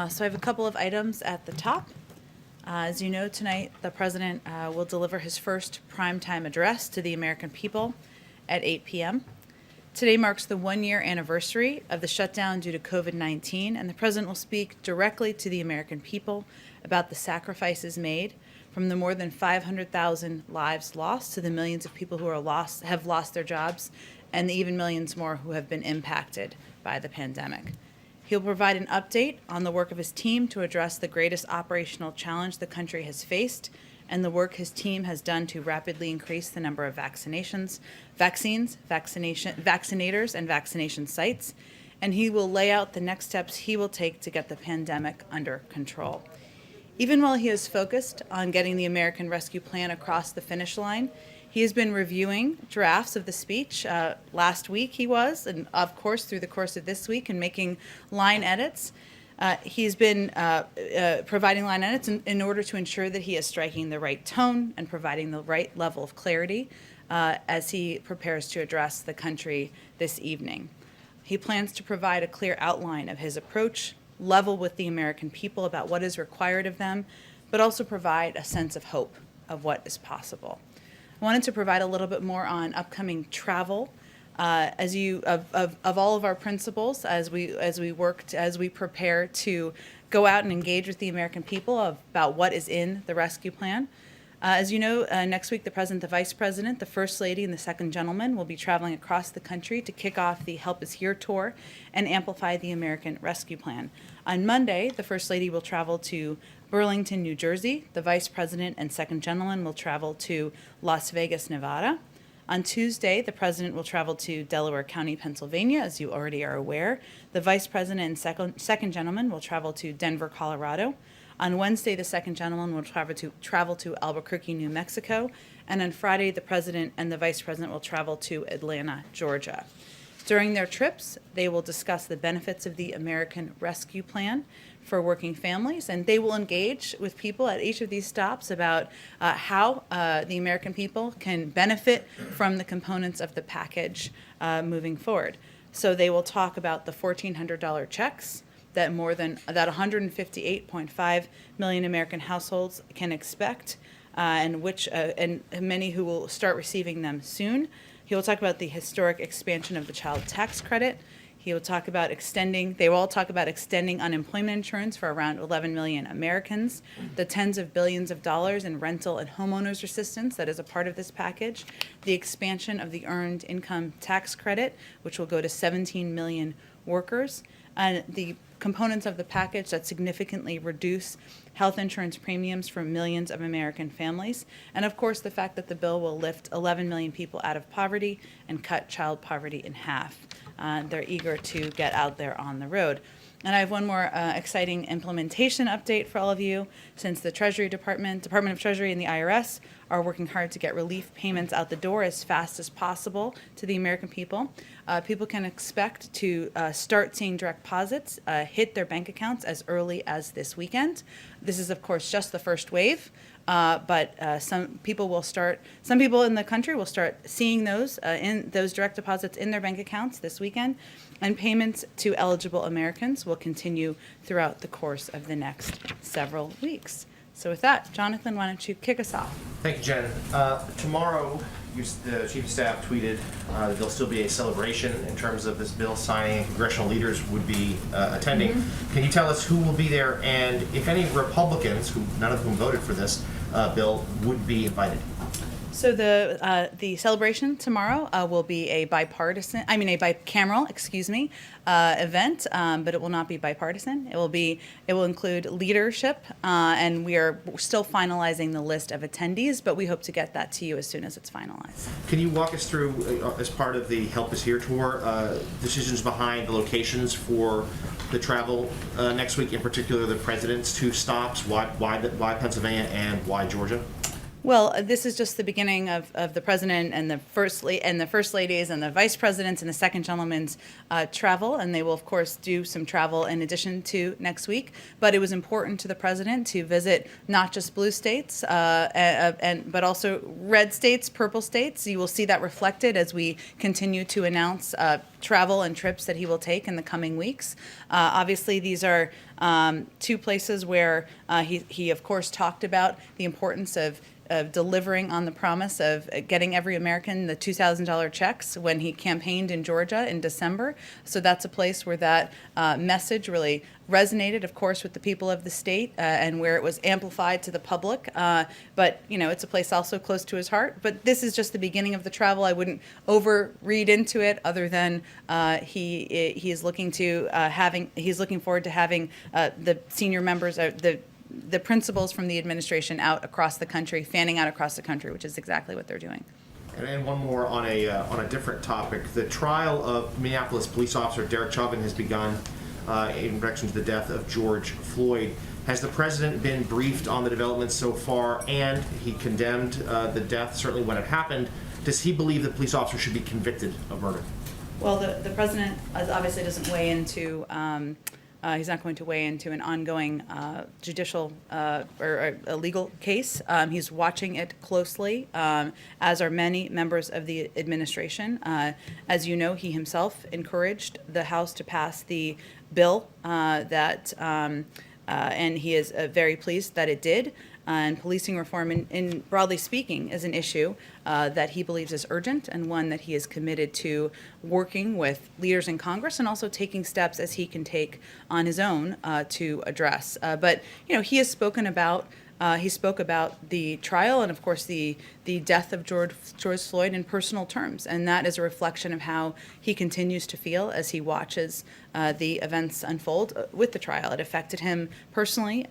So I have a couple of items at the top. As you know, tonight the President will deliver his first primetime address to the American people at 8 p.m. Today marks the one-year anniversary of the shutdown due to COVID-19, and the President will speak directly to the American people about the sacrifices made, from the more than 500,000 lives lost to the millions of people who have lost their jobs, and the even millions more who have been impacted by the pandemic. He'll provide an update on the work of his team to address the greatest operational challenge the country has faced and the work his team has done to rapidly increase the number of vaccinators, and vaccination sites. And he will lay out the next steps he will take to get the pandemic under control. Even while he is focused on getting the American Rescue Plan across the finish line, he has been reviewing drafts of the speech. Last week he was, and of course through the course of this week, and making line edits. He's been providing line edits in order to ensure that he is striking the right tone and providing the right level of clarity as he prepares to address the country this evening. He plans to provide a clear outline of his approach, level with the American people about what is required of them, but also provide a sense of hope of what is possible. I wanted to provide a little bit more on upcoming travel. Of all of our principles as we prepare to go out and engage with the American people about what is in the rescue plan. As you know, next week the President, the Vice President, the First Lady, and the Second Gentleman will be traveling across the country to kick off the Help Is Here tour and amplify the American Rescue Plan. On Monday, the First Lady will travel to Burlington, New Jersey. The Vice President and Second Gentleman will travel to Las Vegas, Nevada. On Tuesday, the President will travel to Delaware County, Pennsylvania, as you already are aware. The Vice President and Second Gentleman will travel to Denver, Colorado. On Wednesday, the Second Gentleman will travel to Albuquerque, New Mexico. And on Friday, the President and the Vice President will travel to Atlanta, Georgia. During their trips, they will discuss the benefits of the American Rescue Plan for working families, and they will engage with people at each of these stops about how the American people can benefit from the components of the package moving forward. So they will talk about the $1,400 checks that 158.5 million American households can expect, and many who will start receiving them soon. He will talk about the historic expansion of the child tax credit. He will talk about they will all talk about extending unemployment insurance for around 11 million Americans, the tens of billions of dollars in rental and homeowners assistance that is a part of this package, the expansion of the earned income tax credit, which will go to 17 million workers, and the components of the package that significantly reduce health insurance premiums for millions of American families, and of course the fact that the bill will lift 11 million people out of poverty and cut child poverty in half. They're eager to get out there on the road. And I have one more exciting implementation update for all of you. Since the Treasury Department of Treasury, and the IRS are working hard to get relief payments out the door as fast as possible to the American people, people can expect to start seeing direct deposits hit their bank accounts as early as this weekend. This is, of course, just the first wave. But some people in the country will start seeing those direct deposits in their bank accounts this weekend, and payments to eligible Americans will continue throughout the course of the next several weeks. So with that, Jonathan, why don't you kick us off? Thank you, Jen. Tomorrow, the Chief of Staff tweeted that there'll still be a celebration in terms of this bill signing, and congressional leaders would be attending. Mm-hmm. Can you tell us who will be there, and if any Republicans, none of whom voted for this bill, would be invited? So the celebration tomorrow will be a bicameral, event, but it will not be bipartisan. It will include leadership, and we are still finalizing the list of attendees, but we hope to get that to you as soon as it's finalized. Can you walk us through, as part of the Help Is Here tour, decisions behind the locations for the travel next week, in particular the President's two stops, why Pennsylvania and why Georgia? Well, this is just the beginning of the president and the first ladies and the vice presidents and the second gentleman's travel, and they will of course do some travel in addition to next week. But it was important to the president to visit not just blue states, but also red states, purple states. You will see that reflected as we continue to announce travel and trips that he will take in the coming weeks. Obviously, these are two places where he of course talked about the importance of delivering on the promise of getting every American the $2,000 checks when he campaigned in Georgia in December. So that's a place where that message really resonated, of course, with the people of the state and where it was amplified to the public. But, you know, it's a place also close to his heart. But this is just the beginning of the travel. I wouldn't overread into it other than he is looking forward to having the senior members, the principals from the administration out across the country, fanning out across the country, which is exactly what they're doing. And then one more on a different topic. The trial of Minneapolis police officer Derek Chauvin has begun in connection to the death of George Floyd. Has the president been briefed on the developments so far? And he condemned the death, certainly when it happened. Does he believe the police officer should be convicted of murder? Well, the president obviously doesn't weigh into. He's not going to weigh into an ongoing judicial or a legal case. He's watching it closely, as are many members of the administration. As you know, he himself encouraged the House to pass the bill and he is very pleased that it did. And policing reform, in broadly speaking, is an issue that he believes is urgent and one that he is committed to working with leaders in Congress and also taking steps as he can take on his own to address. But you know, he has spoken about. He spoke about the trial and, of course, the death of George Floyd in personal terms, and that is a reflection of how he continues to feel as he watches the events unfold with the trial. It affected him personally.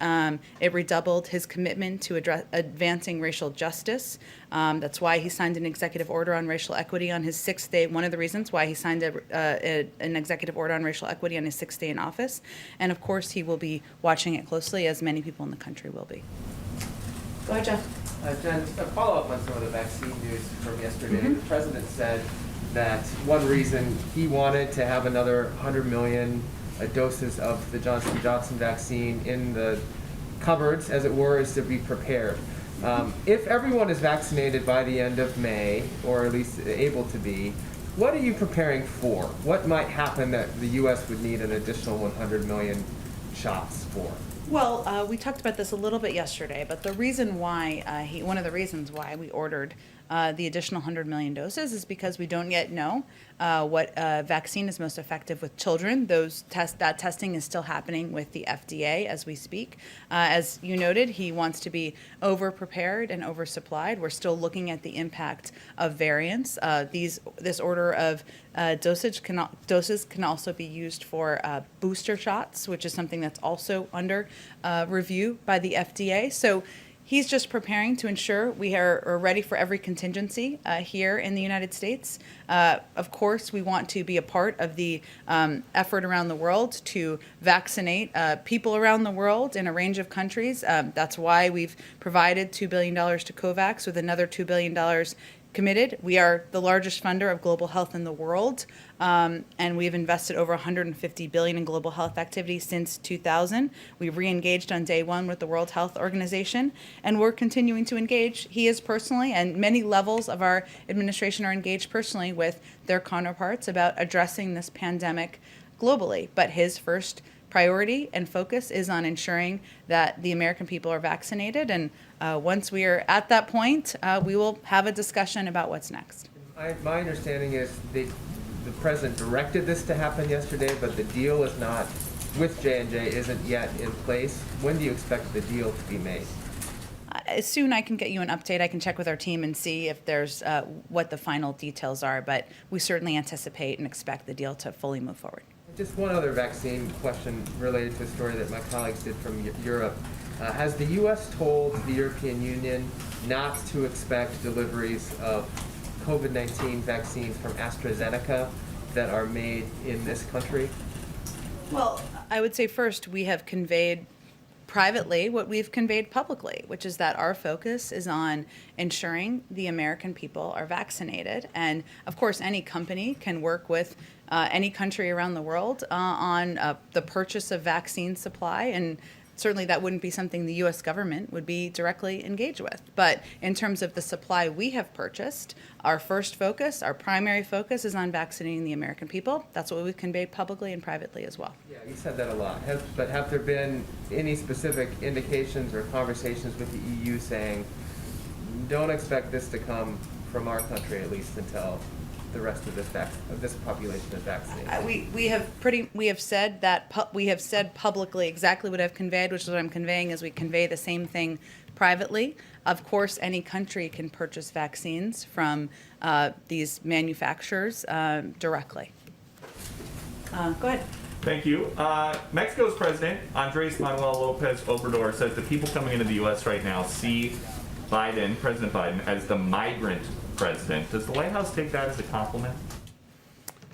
It redoubled his commitment to advancing racial justice. That's why he signed an executive order on racial equity on his sixth day. One of the reasons why he signed an executive order on racial equity on his sixth day in office. And, of course, he will be watching it closely, as many people in the country will be. Go ahead, Jeff. Jen, just a follow-up on some of the vaccine news from yesterday. Mm-hmm. The president said that one reason he wanted to have another 100 million doses of the Johnson & Johnson vaccine in the cupboards, as it were, is to be prepared. If everyone is vaccinated by the end of May, or at least able to be, what are you preparing for? What might happen that the U.S. would need an additional 100 million shots for? Well, we talked about this a little bit yesterday, but the reason why one of the reasons why we ordered the additional 100 million doses is because we don't yet know what vaccine is most effective with children. That testing is still happening with the FDA as we speak. As you noted, he wants to be over-prepared and oversupplied. We're still looking at the impact of variants. This order of doses can also be used for booster shots, which is something that's also under review by the FDA. So he's just preparing to ensure we are ready for every contingency here in the United States. Of course, we want to be a part of the effort around the world to vaccinate people around the world in a range of countries. That's why we've provided $2 billion to COVAX with another $2 billion committed. We are the largest funder of global health in the world, and we've invested over $150 billion in global health activities since 2000. We re-engaged on day one with the World Health Organization, and we're continuing to engage. He is personally, and many levels of our administration are engaged personally with their counterparts about addressing this pandemic globally. But his first priority and focus is on ensuring that the American people are vaccinated, and once we are at that point, we will have a discussion about what's next. My understanding is the president directed this to happen yesterday, but the deal is not with J&J isn't yet in place. When do you expect the deal to be made? As soon I can get you an update, I can check with our team and see if there's what the final details are, but we certainly anticipate and expect the deal to fully move forward. Just one other vaccine question related to a story that my colleagues did from Europe. Has the U.S. told the European Union not to expect deliveries of COVID-19 vaccines from AstraZeneca that are made in this country? Well, I would say first we have conveyed privately what we've conveyed publicly, which is that our focus is on ensuring the American people are vaccinated. And of course, any company can work with any country around the world on the purchase of vaccine supply, and certainly that wouldn't be something the U.S. government would be directly engaged with. But in terms of the supply we have purchased, our first focus, our primary focus is on vaccinating the American people. That's what we've conveyed publicly and privately as well. Yeah, you said that a lot. But have there been any specific indications or conversations with the EU saying, don't expect this to come from our country, at least until the rest of this population is vaccinated? We have said that we have said publicly exactly what I've conveyed, which is what I'm conveying is we convey the same thing privately. Of course, any country can purchase vaccines from these manufacturers directly. Go ahead. Thank you. Mexico's president, Andres Manuel Lopez Obrador, says the people coming into the U.S. right now see President Biden, as the migrant president. Does the White House take that as a compliment?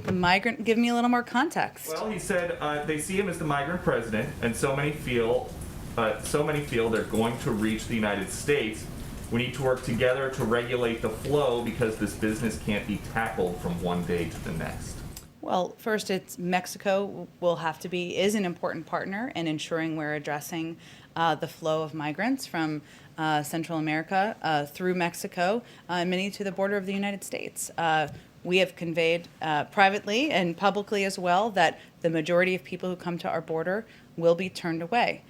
The migrant, give me a little more context. Well, he said they see him as the migrant president, and so many feel they're going to reach the United States. We need to work together to regulate the flow because this business can't be tackled from one day to the next. Well, first, it's Mexico is an important partner in ensuring we're addressing the flow of migrants from Central America through Mexico, and many to the border of the United States. We have conveyed privately and publicly as well that the majority of people who come to our border will be turned away.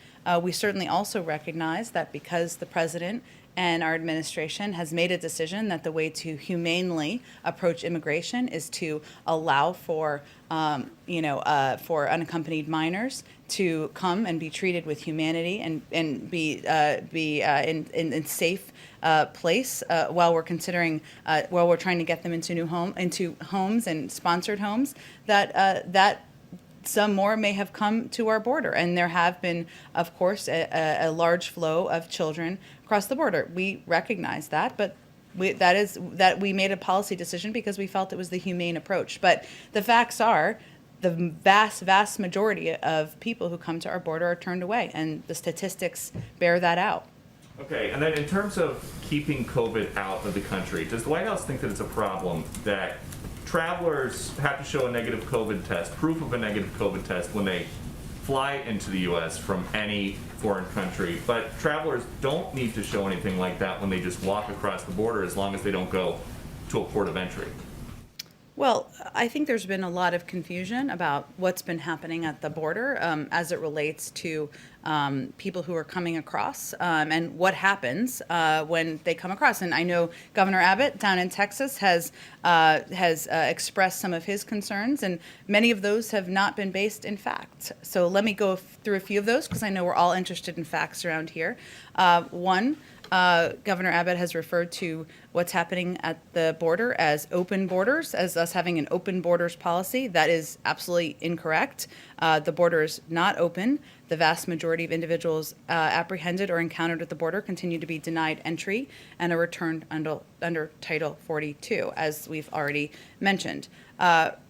We certainly also recognize that because the president and our administration has made a decision that the way to humanely approach immigration is to allow for unaccompanied minors to come and be treated with humanity and be in safe place while we're trying to get them into homes and sponsored homes, that some more may have come to our border, and there have been, of course, a large flow of children across the border. We recognize that, but we made a policy decision because we felt it was the humane approach. But the facts are, the vast majority of people who come to our border are turned away, and the statistics bear that out. Okay, and then in terms of keeping COVID out of the country, does the White House think that it's a problem that travelers have to show a negative COVID test, proof of a negative COVID test, when they fly into the U.S. from any foreign country, but travelers don't need to show anything like that when they just walk across the border, as long as they don't go to a port of entry? Well, I think there's been a lot of confusion about what's been happening at the border as it relates to people who are coming across and what happens when they come across. And I know Governor Abbott down in Texas has expressed some of his concerns, and many of those have not been based in fact. So let me go through a few of those because I know we're all interested in facts around here. One, Governor Abbott has referred to what's happening at the border as open borders, as us having an open borders policy. That is absolutely incorrect. The border is not open. The vast majority of individuals apprehended or encountered at the border continue to be denied entry and are returned under Title 42, as we've already mentioned.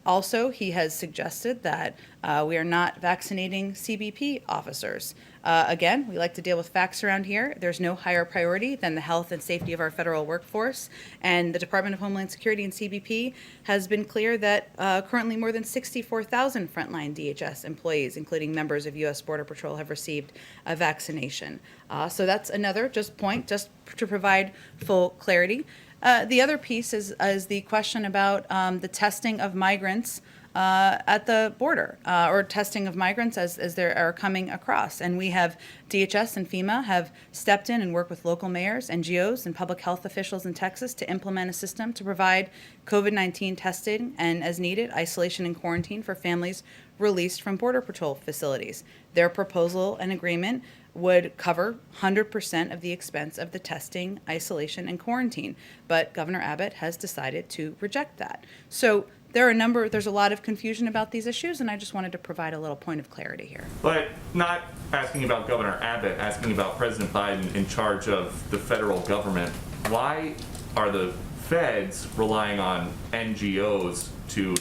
Also, he has suggested that we are not vaccinating CBP officers. Again, we like to deal with facts around here. There's no higher priority than the health and safety of our federal workforce. And the Department of Homeland Security and CBP has been clear that currently more than 64,000 frontline DHS employees, including members of U.S. Border Patrol, have received a vaccination. So that's another point just to provide full clarity. The other piece is the question about the testing of migrants at the border, or testing of migrants as they are coming across. And we have, DHS and FEMA have stepped in and worked with local mayors, NGOs, and public health officials in Texas to implement a system to provide COVID-19 testing and, as needed, isolation and quarantine for families released from Border Patrol facilities. Their proposal and agreement would cover 100% of the expense of the testing, isolation, and quarantine. But Governor Abbott has decided to reject that. So there's a lot of confusion about these issues, and I just wanted to provide a little point of clarity here. But not asking about Governor Abbott, asking about President Biden in charge of the federal government. Why are the feds relying on NGOs to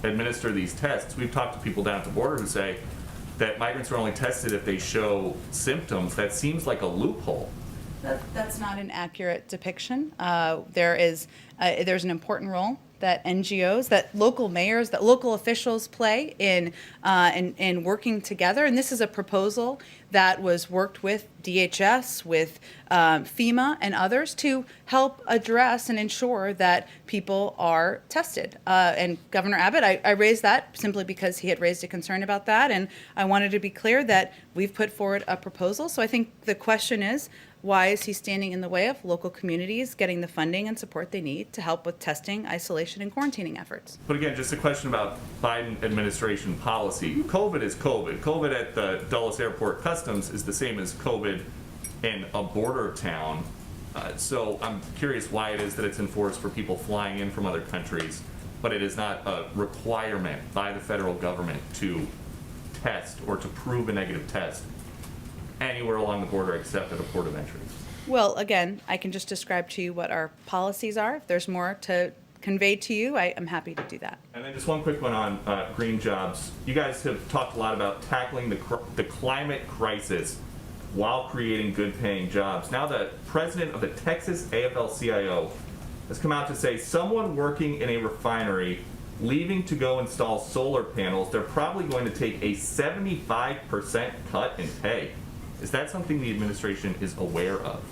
administer these tests? We've talked to people down at the border who say that migrants are only tested if they show symptoms, that seems like a loophole. That's not an accurate depiction. There's an important role that NGOs, that local mayors, that local officials play in working together. And this is a proposal that was worked with DHS, with FEMA, and others to help address and ensure that people are tested. And Governor Abbott, I raised that simply because he had raised a concern about that, and I wanted to be clear that we've put forward a proposal. So I think the question is, why is he standing in the way of local communities getting the funding and support they need to help with testing, isolation, and quarantining efforts? But again, just a question about Biden administration policy. COVID is COVID. COVID at the Dulles Airport Customs is the same as COVID in a border town. So I'm curious why it is that it's enforced for people flying in from other countries, but it is not a requirement by the federal government to test or to prove a negative test anywhere along the border except at a port of entry. Well, again, I can just describe to you what our policies are. If there's more to convey to you, I am happy to do that. And then just one quick one on green jobs. You guys have talked a lot about tackling the climate crisis while creating good-paying jobs. Now the president of the Texas AFL-CIO has come out to say someone working in a refinery leaving to go install solar panels, they're probably going to take a 75% cut in pay. Is that something the administration is aware of?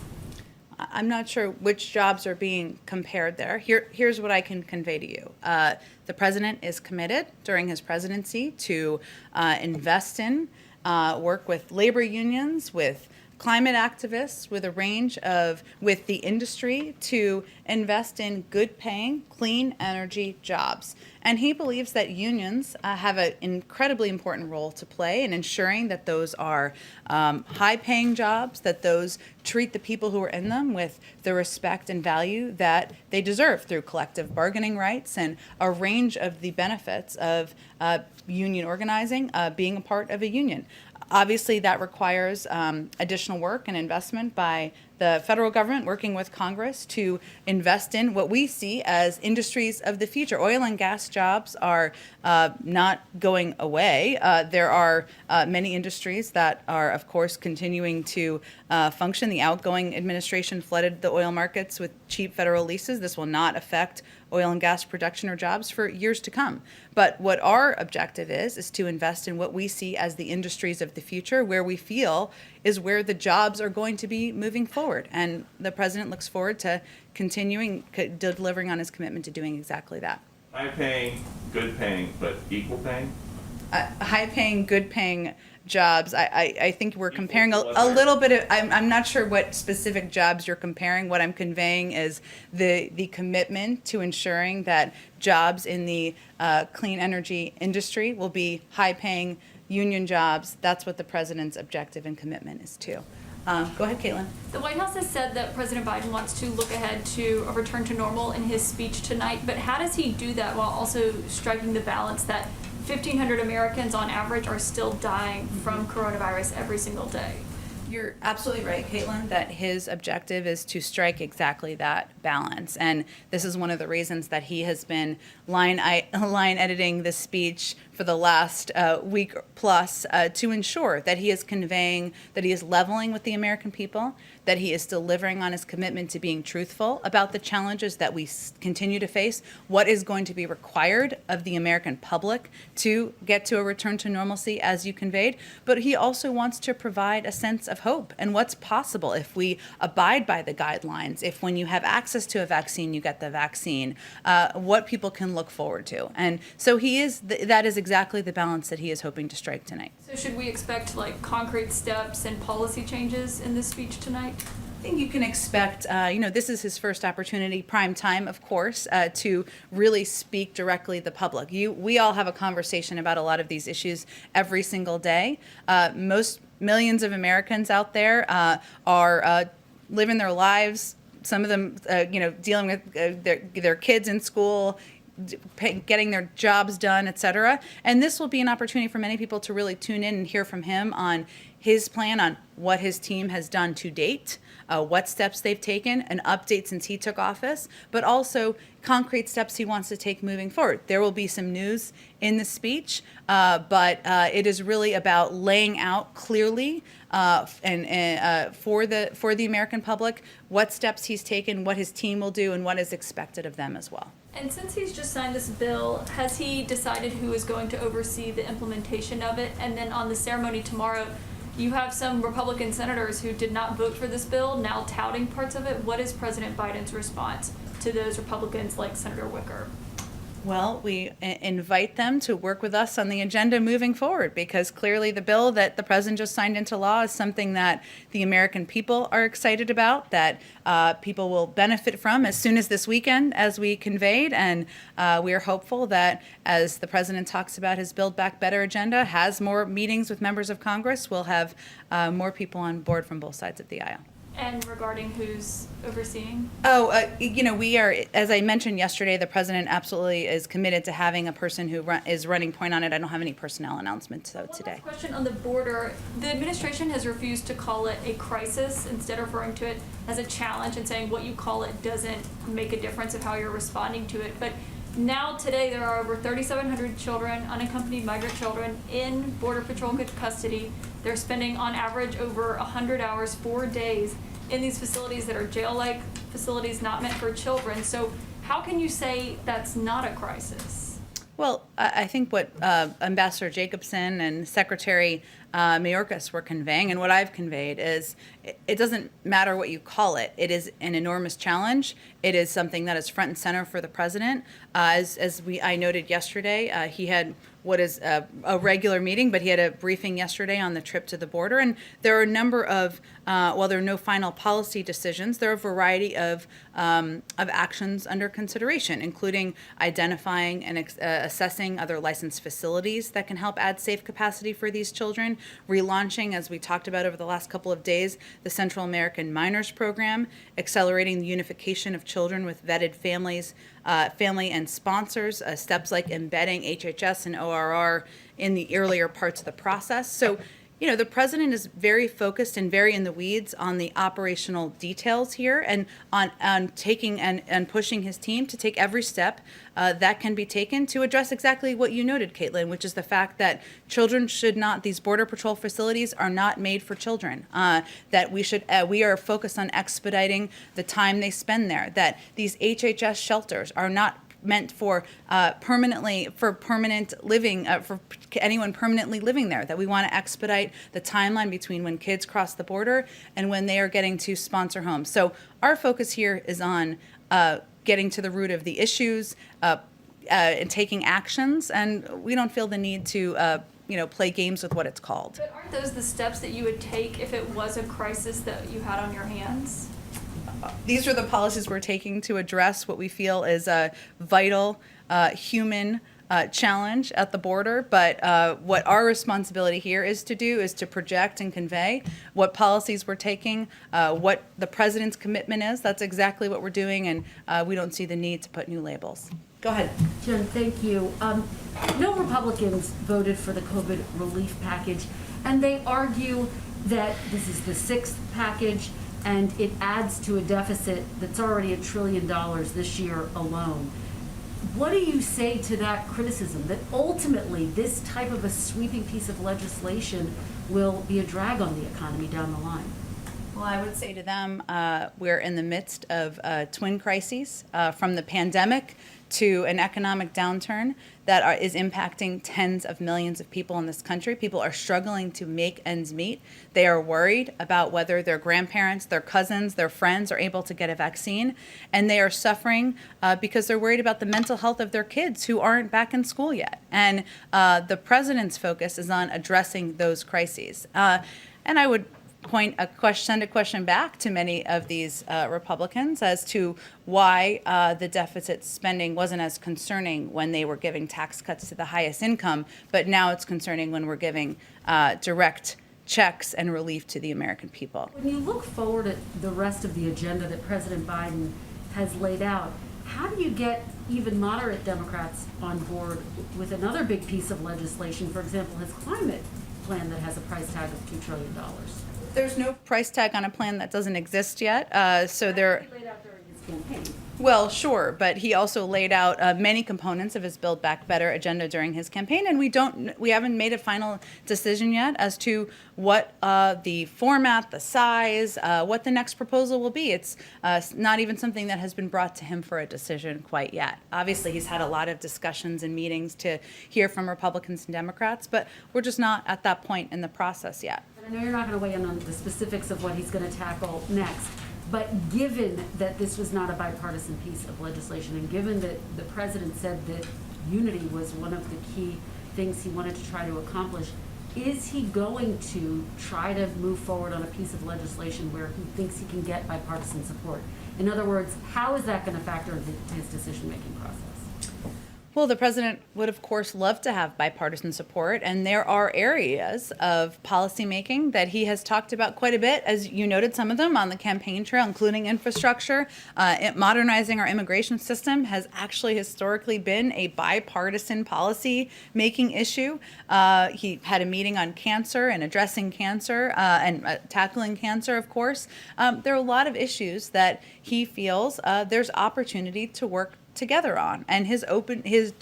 I'm not sure which jobs are being compared there. Here's what I can convey to you. The president is committed during his presidency to invest in, work with labor unions, with climate activists, with the industry to invest in good paying, clean energy jobs. And he believes that unions have an incredibly important role to play in ensuring that those are high paying jobs, that those treat the people who are in them with the respect and value that they deserve through collective bargaining rights and a range of the benefits of union organizing, being a part of a union. Obviously, that requires additional work and investment by the federal government working with Congress to invest in what we see as industries of the future. Oil and gas jobs are not going away. There are many industries that are, of course, continuing to function. The outgoing administration flooded the oil markets with cheap federal leases. This will not affect oil and gas production or jobs for years to come. But what our objective is to invest in what we see as the industries of the future, where we feel is where the jobs are going to be moving forward. And the president looks forward to continuing delivering on his commitment to doing exactly that. High paying, good paying, but equal paying? High paying, good paying jobs. I think we're comparing a little bit of, I'm not sure what specific jobs you're comparing. What I'm conveying is the commitment to ensuring that jobs in the clean energy industry will be high paying union jobs. That's what the president's objective and commitment is to. Go ahead, Caitlin. The White House has said that President Biden wants to look ahead to a return to normal in his speech tonight, but how does he do that while also striking the balance that 1,500 Americans on average are still dying from coronavirus every single day? You're absolutely right, Caitlin, that his objective is to strike exactly that balance. And this is one of the reasons that he has been line editing the speech for the last week plus to ensure that he is conveying, that he is leveling with the American people, that he is delivering on his commitment to being truthful about the challenges that we continue to face, what is going to be required of the American public to get to a return to normalcy, as you conveyed. But he also wants to provide a sense of hope and what's possible if we abide by the guidelines, if when you have access to a vaccine, you get the vaccine, what people can look forward to. And so that is exactly the balance that he is hoping to strike tonight. So should we expect like concrete steps and policy changes in this speech tonight? I think you can expect, this is his first opportunity, prime time, of course, to really speak directly to the public. We all have a conversation about a lot of these issues every single day. Most millions of Americans out there are living their lives, some of them, dealing with their kids in school, getting their jobs done, et cetera. And this will be an opportunity for many people to really tune in and hear from him on his plan on what his team has done to date, what steps they've taken, an update since he took office, but also concrete steps he wants to take moving forward. There will be some news in the speech, but it is really about laying out clearly and for the American public what steps he's taken, what his team will do, and what is expected of them as well. And since he's just signed this bill, has he decided who is going to oversee the implementation of it? And then on the ceremony tomorrow, you have some Republican senators who did not vote for this bill now touting parts of it. What is President Biden's response to those Republicans like Senator Wicker? Well, we invite them to work with us on the agenda moving forward, because clearly the bill that the president just signed into law is something that the American people are excited about, that people will benefit from as soon as this weekend, as we conveyed. And we are hopeful that as the president talks about his Build Back Better agenda, has more meetings with members of Congress, we'll have more people on board from both sides of the aisle. And regarding who's overseeing? We are, as I mentioned yesterday, the president absolutely is committed to having a person who is running point on it. I don't have any personnel announcements today. Last question on the border. The administration has refused to call it a crisis, instead referring to it as a challenge and saying what you call it doesn't make a difference of how you're responding to it. But now today there are over 3,700 children, unaccompanied migrant children, in Border Patrol custody. They're spending on average over 100 hours, 4 days, in these facilities that are jail-like facilities not meant for children. So how can you say that's not a crisis? Well, I think what Ambassador Jacobson and Secretary Mayorkas were conveying, and what I've conveyed, is it doesn't matter what you call it. It is an enormous challenge. It is something that is front and center for the president. I noted yesterday, he had what is a regular meeting, but he had a briefing yesterday on the trip to the border. And there are a number of, while there are no final policy decisions, there are a variety of actions under consideration, including identifying and assessing other licensed facilities that can help add safe capacity for these children, relaunching, as we talked about over the last couple of days, the Central American Minors Program, accelerating the unification of children with vetted families, family and sponsors, steps like embedding HHS and ORR in the earlier parts of the process. So, the president is very focused and very in the weeds on the operational details here, and on taking and pushing his team to take every step that can be taken to address exactly what you noted, Caitlin, which is the fact that children should not, these Border Patrol facilities are not made for children, that we are focused on expediting the time they spend there, that these HHS shelters are not meant for permanent living, for anyone permanently living there, that we want to expedite the timeline between when kids cross the border and when they are getting to sponsor homes. So our focus here is on getting to the root of the issues and taking actions, and we don't feel the need to play games with what it's called. But aren't those the steps that you would take if it was a crisis that you had on your hands? These are the policies we're taking to address what we feel is a vital human challenge at the border. But what our responsibility here is to do is to project and convey what policies we're taking, what the president's commitment is. That's exactly what we're doing, and we don't see the need to put new labels. Go ahead. Jen, thank you. No Republicans voted for the COVID relief package, and they argue that this is the sixth package and it adds to a deficit that's already $1 trillion this year alone. What do you say to that criticism, that ultimately this type of a sweeping piece of legislation will be a drag on the economy down the line? Well, I would say to them, we're in the midst of twin crises, from the pandemic to an economic downturn that is impacting tens of millions of people in this country. People are struggling to make ends meet. They are worried about whether their grandparents, their cousins, their friends are able to get a vaccine, and they are suffering because they're worried about the mental health of their kids who aren't back in school yet. And the president's focus is on addressing those crises. And I would send a question back to many of these Republicans as to why the deficit spending wasn't as concerning when they were giving tax cuts to the highest income, but now it's concerning when we're giving direct checks and relief to the American people. When you look forward at the rest of the agenda that President Biden has laid out, how do you get even moderate Democrats on board with another big piece of legislation, for example, his climate plan that has a price tag of $2 trillion. There's no price tag on a plan that doesn't exist yet, so there. He laid out during his campaign. Well, sure, but he also laid out many components of his Build Back Better agenda during his campaign, and we haven't made a final decision yet as to what the format, the size, what the next proposal will be. It's not even something that has been brought to him for a decision quite yet. Obviously, he's had a lot of discussions and meetings to hear from Republicans and Democrats, but we're just not at that point in the process yet. And I know you're not going to weigh in on the specifics of what he's going to tackle next, but given that this was not a bipartisan piece of legislation, and given that the president said that unity was one of the key things he wanted to try to accomplish, is he going to try to move forward on a piece of legislation where he thinks he can get bipartisan support? In other words, how is that going to factor into his decision-making process? Well, the president would, of course, love to have bipartisan support, and there are areas of policymaking that he has talked about quite a bit, as you noted some of them on the campaign trail, including infrastructure. Modernizing our immigration system has actually historically been a bipartisan policy-making issue. He had a meeting on cancer and addressing cancer and tackling cancer, of course. There are a lot of issues that he feels there's opportunity to work together on, and the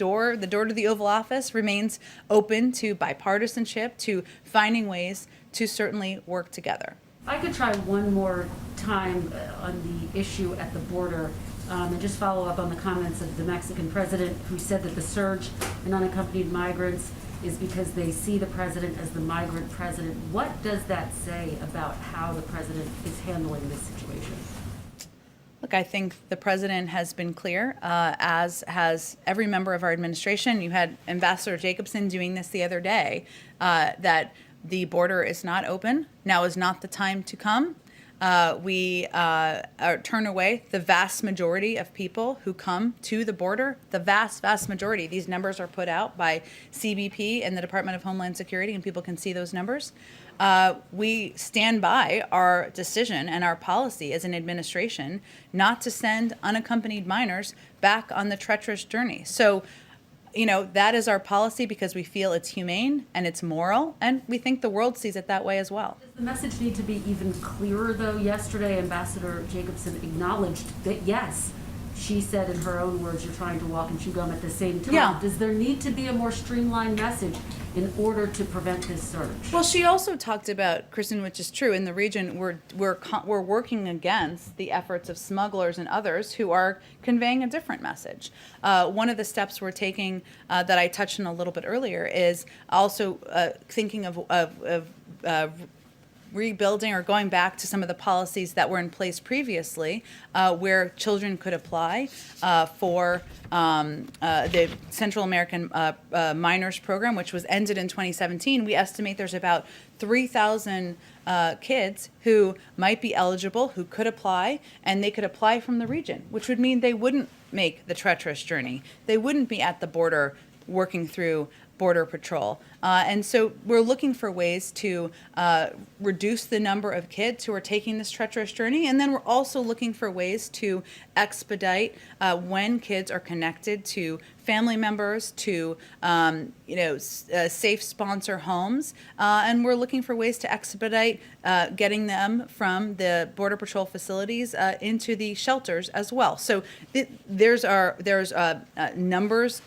door to the Oval Office remains open to bipartisanship, to finding ways to certainly work together. I could try one more time on the issue at the border and just follow up on the comments of the Mexican president, who said that the surge in unaccompanied migrants is because they see the president as the migrant president. What does that say about how the president is handling this situation? Look, I think the president has been clear, as has every member of our administration. You had Ambassador Jacobson doing this the other day, that the border is not open. Now is not the time to come. We turn away the vast majority of people who come to the border, the vast majority. These numbers are put out by CBP and the Department of Homeland Security, and people can see those numbers. We stand by our decision and our policy as an administration not to send unaccompanied minors back on the treacherous journey. So, that is our policy because we feel it's humane and it's moral, and we think the world sees it that way as well. Does the message need to be even clearer, though? Yesterday, Ambassador Jacobson acknowledged that, yes, she said in her own words, you're trying to walk and chew gum at the same time. Yeah. Does there need to be a more streamlined message in order to prevent this surge? Well, she also talked about, Kristen, which is true, in the region we're working against the efforts of smugglers and others who are conveying a different message. One of the steps we're taking that I touched on a little bit earlier is also thinking of rebuilding or going back to some of the policies that were in place previously, where children could apply for the Central American Minors Program, which was ended in 2017. We estimate there's about 3,000 kids who might be eligible, who could apply, and they could apply from the region, which would mean they wouldn't make the treacherous journey. They wouldn't be at the border working through Border Patrol. And so we're looking for ways to reduce the number of kids who are taking this treacherous journey. And then we're also looking for ways to expedite when kids are connected to family members, to safe sponsor homes. And we're looking for ways to expedite getting them from the Border Patrol facilities into the shelters as well. So there's numbers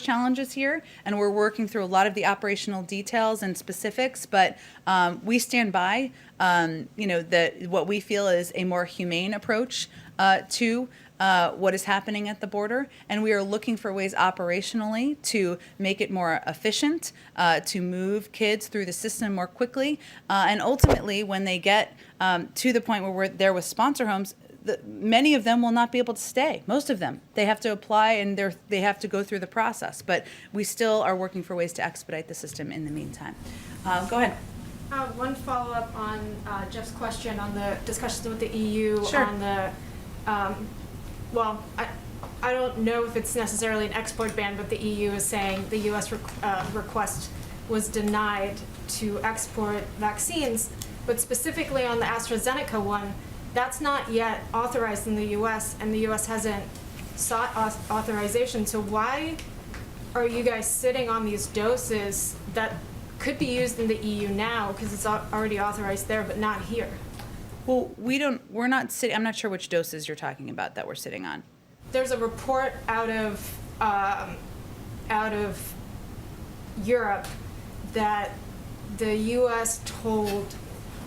challenges here, and we're working through a lot of the operational details and specifics, but we stand by what we feel is a more humane approach to what is happening at the border, and we are looking for ways operationally to make it more efficient, to move kids through the system more quickly, and ultimately when they get to the point where we're there with sponsor homes, many of them will not be able to stay. Most of them. They have to apply and they have to go through the process. But we still are working for ways to expedite the system in the meantime. Go ahead. One follow-up on Jeff's question on the discussions with the EU. Sure. On the, I don't know if it's necessarily an export ban, but the EU is saying the U.S. Request was denied to export vaccines. But specifically on the AstraZeneca one, that's not yet authorized in the U.S., and the U.S. hasn't sought authorization. So why are you guys sitting on these doses that could be used in the EU now because it's already authorized there, but not here. Well, we're not sitting, I'm not sure which doses you're talking about that we're sitting on. There's a report out of Europe that the U.S. told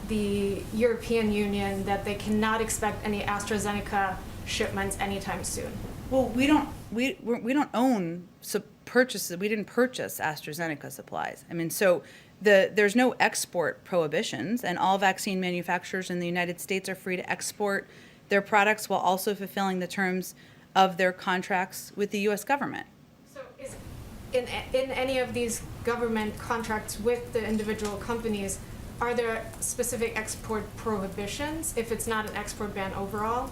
the European Union that they cannot expect any AstraZeneca shipments anytime soon. Well, we don't own purchases. We didn't purchase AstraZeneca supplies. I mean, so there's no export prohibitions, and all vaccine manufacturers in the United States are free to export their products while also fulfilling the terms of their contracts with the U.S. government. So is in any of these government contracts with the individual companies, are there specific export prohibitions if it's not an export ban overall?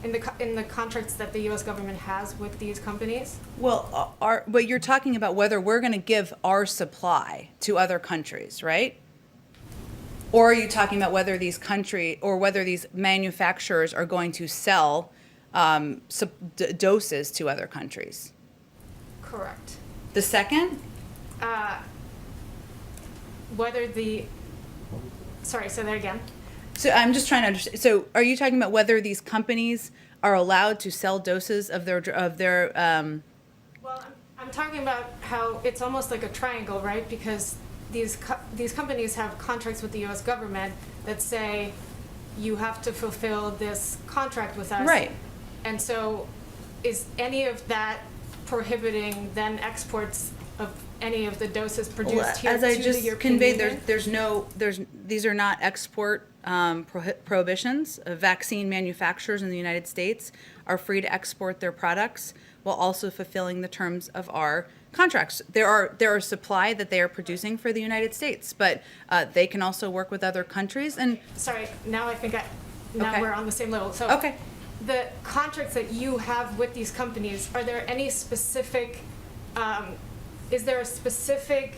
In the contracts that the U.S. government has with these companies? Well, but you're talking about whether we're going to give our supply to other countries, right? Or are you talking about whether these manufacturers are going to sell doses to other countries? Correct. The second? Sorry, say that again. So I'm just trying to understand. So are you talking about whether these companies are allowed to sell doses of their Well, I'm talking about how it's almost like a triangle, right? Because these companies have contracts with the U.S. government that say you have to fulfill this contract with us. Right. And so is any of that prohibiting then exports of any of the doses produced here as to I the just European conveyed, Union? these are not export prohibitions. Vaccine manufacturers in the United States are free to export their products while also fulfilling the terms of our contracts. There are supply that they are producing for the United States, but they can also work with other countries. And Sorry, now I think now Okay. we're on the same level. So okay, the contracts that you have with these companies, are there any specific, is there a specific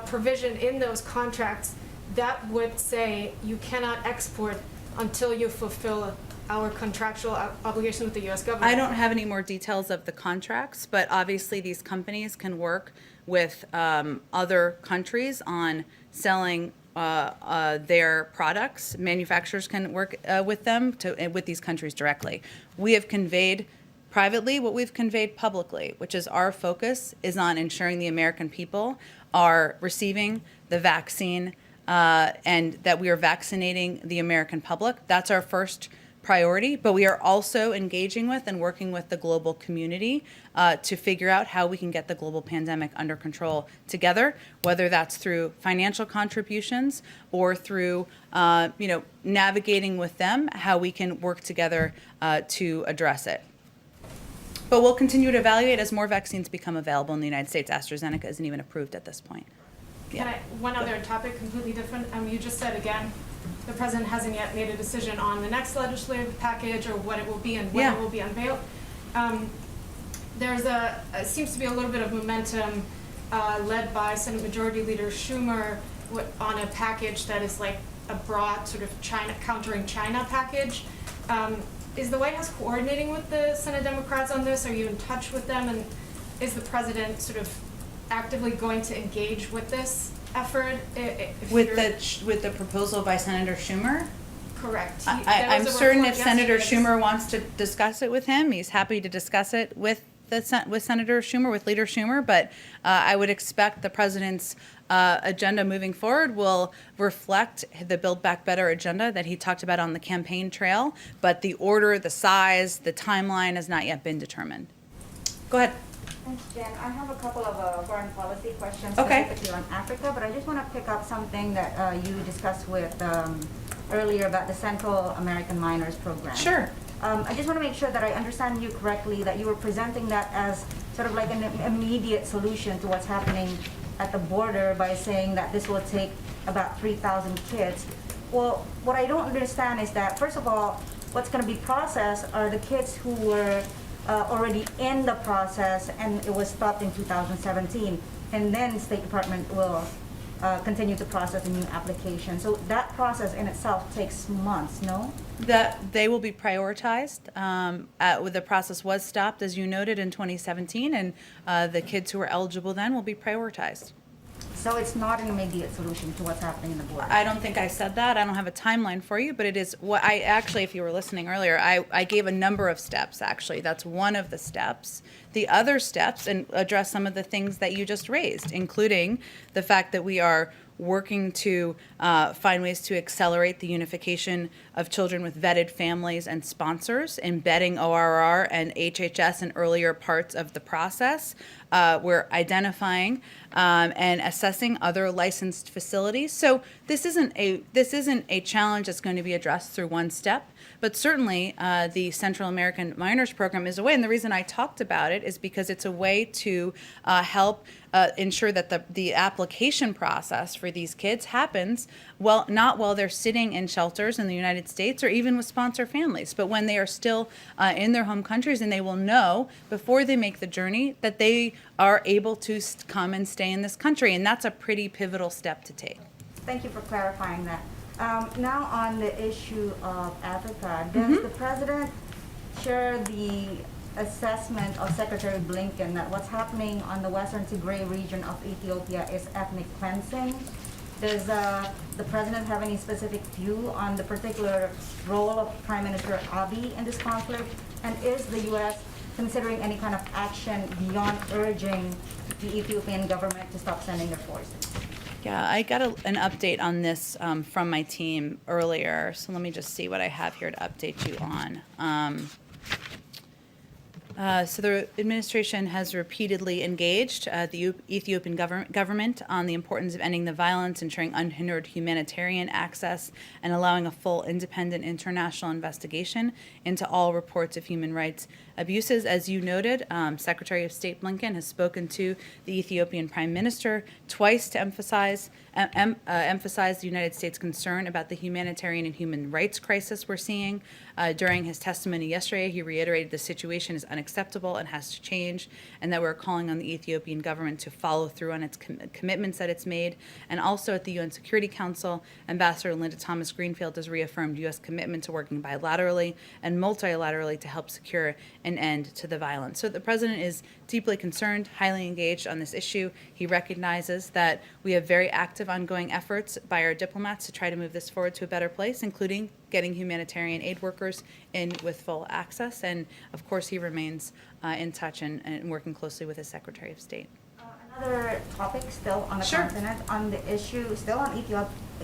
provision in those contracts that would say you cannot export until you fulfill our contractual obligation with the U.S. government? I don't have any more details of the contracts, but obviously these companies can work with other countries on selling their products. Manufacturers can work with them with these countries directly. We have conveyed privately what we've conveyed publicly, which is our focus is on ensuring the American people are receiving the vaccine and that we are vaccinating the American public. That's our first priority, but we are also engaging with and working with the global community to figure out how we can get the global pandemic under control together, whether that's through financial contributions or through navigating with them how we can work together to address it. But we'll continue to evaluate as more vaccines become available in the United States. AstraZeneca isn't even approved at this point. One other topic, completely different. You just said again, the president hasn't yet made a decision on the next legislative package or what it will be and when it will be unveiled. It seems to be a little bit of momentum led by Senate Majority Leader Schumer on a package that is like a broad sort of countering China package. Is the White House coordinating with the Senate Democrats on this? Are you in touch with them? And is the president sort of actively going to engage with this effort? With the proposal by Senator Schumer? Correct. I'm certain if Senator Schumer wants to discuss it with him, he's happy to discuss it with Senator Schumer, with Leader Schumer, but I would expect the president's agenda moving forward will reflect the Build Back Better agenda that he talked about on the campaign trail, but the order, the size, the timeline has not yet been determined. Go ahead. Thanks, Jen. I have a couple of foreign policy questions Okay. specifically on Africa, but I just want to pick up something that you discussed with earlier about the Central American Miners Program. Sure. I just want to make sure that I understand you correctly, that you were presenting that as sort of like an immediate solution to what's happening at the border by saying that this will take about 3,000 kids. Well, what I don't understand is that, first of all, what's going to be processed are the kids who were already in the process and it was stopped in 2017. And then the State Department will continue to process a new application. So that process in itself takes months, no? That they will be prioritized. The process was stopped, as you noted, in 2017, and the kids who were eligible then will be prioritized. So it's not an immediate solution to what's happening in the border. I don't think I said that. I don't have a timeline for you, but it is what I actually, if you were listening earlier, I gave a number of steps, actually. That's one of the steps. The other steps and address some of the things that you just raised, including the fact that we are working to find ways to accelerate the unification of children with vetted families and sponsors, embedding ORR and HHS in earlier parts of the process. We're identifying and assessing other licensed facilities. So this isn't a challenge that's going to be addressed through one step, but certainly the Central American Minors Program is a way. And the reason I talked about it is because it's a way to help ensure that the application process for these kids happens not while they're sitting in shelters in the United States or even with sponsor families, but when they are still in their home countries, and they will know before they make the journey that they are able to come and stay in this country. And that's a pretty pivotal step to take. Thank you for clarifying that. Now on the issue of Africa, does the president share the assessment of Secretary Blinken that what's happening on the Western Tigray region of Ethiopia is ethnic cleansing? Does the president have any specific view on the particular role of Prime Minister Abiy in this conflict? And is the U.S. considering any kind of action beyond urging the Ethiopian government to stop sending their forces? Yeah, I got an update on this from my team earlier, so let me just see what I have here to update you on. So the administration has repeatedly engaged the Ethiopian government on the importance of ending the violence, ensuring unhindered humanitarian access, and allowing a full, independent international investigation into all reports of human rights abuses. As you noted, Secretary of State Blinken has spoken to the Ethiopian Prime Minister twice to emphasize the United States' concern about the humanitarian and human rights crisis we're seeing. During his testimony yesterday, he reiterated the situation is unacceptable and has to change, and that we're calling on the Ethiopian government to follow through on its commitments that it's made. And also at the UN Security Council, Ambassador Linda Thomas-Greenfield has reaffirmed U.S. commitment to working bilaterally and multilaterally to help secure an end to the violence. So the president is deeply concerned, highly engaged on this issue. He recognizes that we have very active ongoing efforts by our diplomats to try to move this forward to a better place, including getting humanitarian aid workers in with full access. And of course, he remains in touch and working closely with his Secretary of State. Another topic still on the Sure. continent, on the issue, still on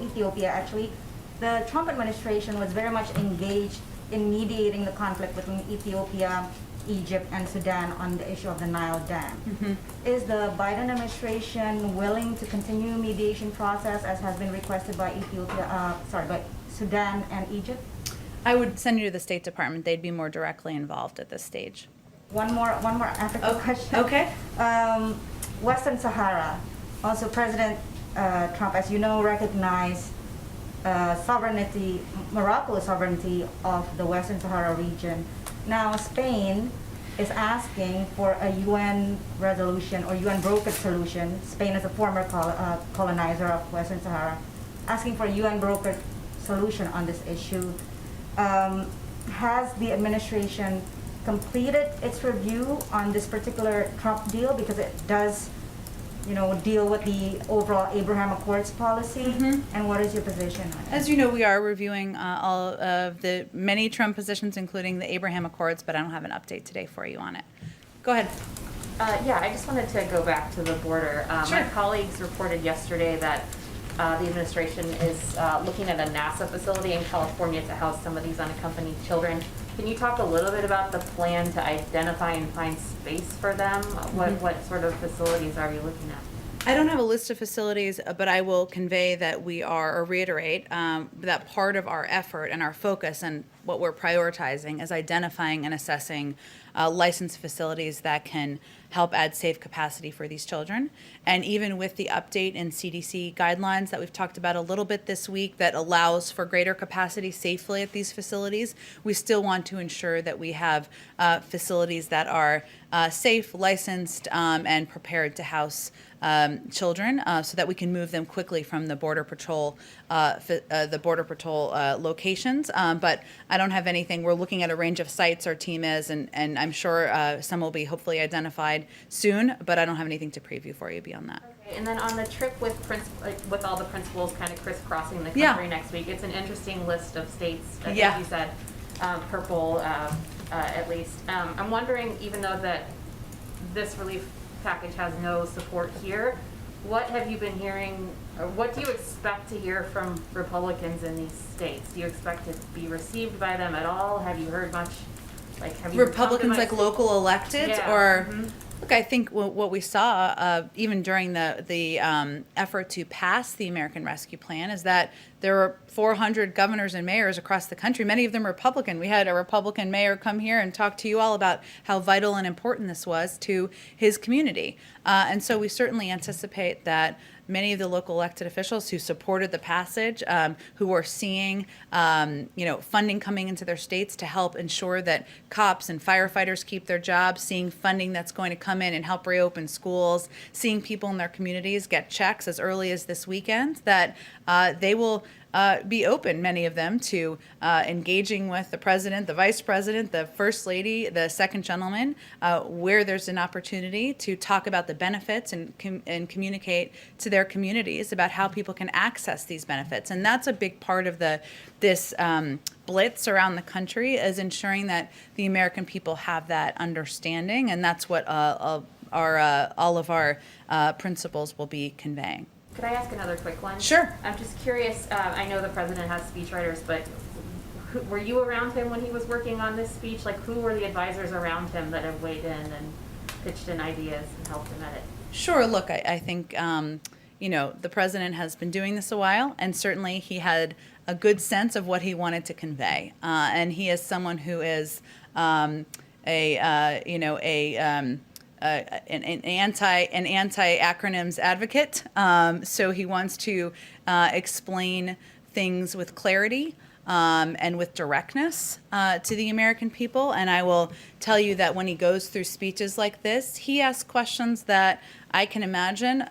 Ethiopia actually, the Trump administration was very much engaged in mediating the conflict between Ethiopia, Egypt, and Sudan on the issue of the Nile Dam. Is the Biden administration willing to continue mediation process as has been requested by by Sudan and Egypt? I would send you to the State Department. They'd be more directly involved at this stage. One more Africa question. Okay. Western Sahara. Also, President Trump, as you know, recognized sovereignty, Morocco's sovereignty of the Western Sahara region. Now, Spain is asking for a UN resolution or UN brokered solution. Spain is a former colonizer of Western Sahara, asking for a UN brokered solution on this issue. Has the administration completed its review on this particular Trump deal, because it does, deal with the overall Abraham Accords policy? And what is your position on it? As you know, we are reviewing all of the many Trump positions, including the Abraham Accords, but I don't have an update today for you on it. Go ahead. Yeah, I just wanted to go back to the border. Sure. My colleagues reported yesterday that the administration is looking at a NASA facility in California to house some of these unaccompanied children. Can you talk a little bit about the plan to identify and find space for them? What sort of facilities are you looking at? I don't have a list of facilities, but I will convey that we are, or reiterate, that part of our effort and our focus and what we're prioritizing is identifying and assessing licensed facilities that can help add safe capacity for these children. And even with the update in CDC guidelines that we've talked about a little bit this week that allows for greater capacity safely at these facilities, we still want to ensure that we have facilities that are safe, licensed, and prepared to house children, so that we can move them quickly from the Border Patrol locations. But I don't have anything. We're looking at a range of sites our team is, and I'm sure some will be hopefully identified soon, but I don't have anything to preview for you beyond that. Okay. And then on the trip with with all the principals kind of crisscrossing the Yeah. country next week, it's an interesting list of states, as Yeah. you said, purple at least. I'm wondering, even though that this relief package has no support here, what have you been hearing, or what do you expect to hear from Republicans in these states? Do you expect it to be received by them at all? Have you heard much? Like, have you Republicans, talked like to local electeds, Yeah. or Mhm. look, I think what we saw even during the effort to pass the American Rescue Plan is that there were 400 governors and mayors across the country, many of them Republican. We had a Republican mayor come here and talk to you all about how vital and important this was to his community. And so we certainly anticipate that many of the local elected officials who supported the passage, who are seeing, funding coming into their states to help ensure that cops and firefighters keep their jobs, seeing funding that's going to come in and help reopen schools, seeing people in their communities get checks as early as this weekend, that they will be open, many of them, to engaging with the president, the vice president, the first lady, the second gentleman, where there's an opportunity to talk about the benefits and communicate to their communities about how people can access these benefits. And that's a big part of this blitz around the country, is ensuring that the American people have that understanding, and that's what all of our principals will be conveying. Could I ask another quick one? Sure. I'm just curious, I know the president has speechwriters, but were you around him when he was working on this speech? Like, who were the advisors around him that have weighed in and pitched in ideas and helped him edit? Sure. Look, I think, the president has been doing this a while, and certainly he had a good sense of what he wanted to convey. And he is someone who is an anti-acronyms advocate. So he wants to explain things with clarity and with directness to the American people. And I will tell you that when he goes through speeches like this, he asks questions that I can imagine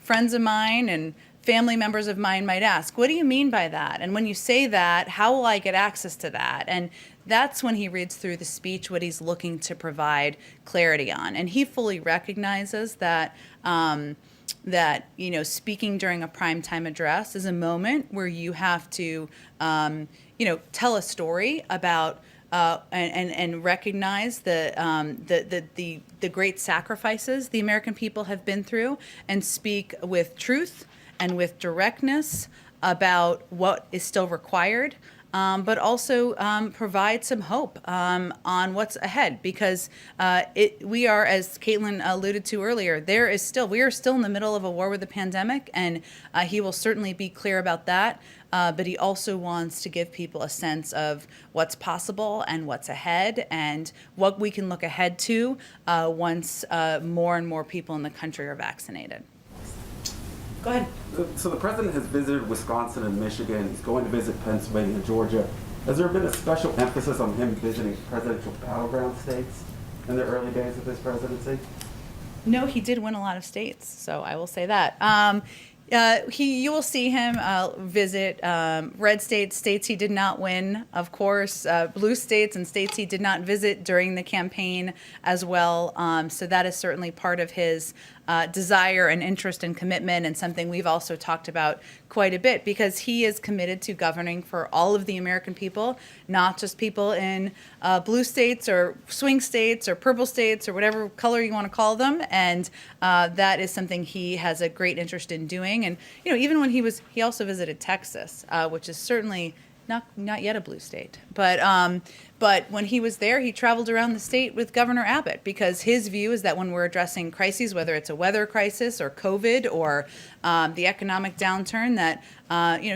friends of mine and family members of mine might ask. What do you mean by that? And when you say that, how will I get access to that? And that's when he reads through the speech what he's looking to provide clarity on. And he fully recognizes that speaking during a primetime address is a moment where you have to tell a story about and recognize the great sacrifices the American people have been through, and speak with truth and with directness about what is still required, but also provide some hope on what's ahead, because we are, as Caitlin alluded to earlier, we are still in the middle of a war with the pandemic, and he will certainly be clear about that. But he also wants to give people a sense of what's possible and what's ahead, and what we can look ahead to once more and more people in the country are vaccinated. Go ahead. So the president has visited Wisconsin and Michigan. He's going to visit Pennsylvania and Georgia. Has there been a special emphasis on him visiting presidential battleground states in the early days of his presidency? No, he did win a lot of states, so I will say that. You will see him visit red states he did not win, of course, blue states and states he did not visit during the campaign as well. So that is certainly part of his desire and interest and commitment, and something we've also talked about quite a bit, because he is committed to governing for all of the American people, not just people in blue states or swing states or purple states or whatever color you want to call them. And that is something he has a great interest in doing. And even when he also visited Texas, which is certainly not yet a blue state, but when he was there, he traveled around the state with Governor Abbott, because his view is that when we're addressing crises, whether it's a weather crisis or COVID or the economic downturn, that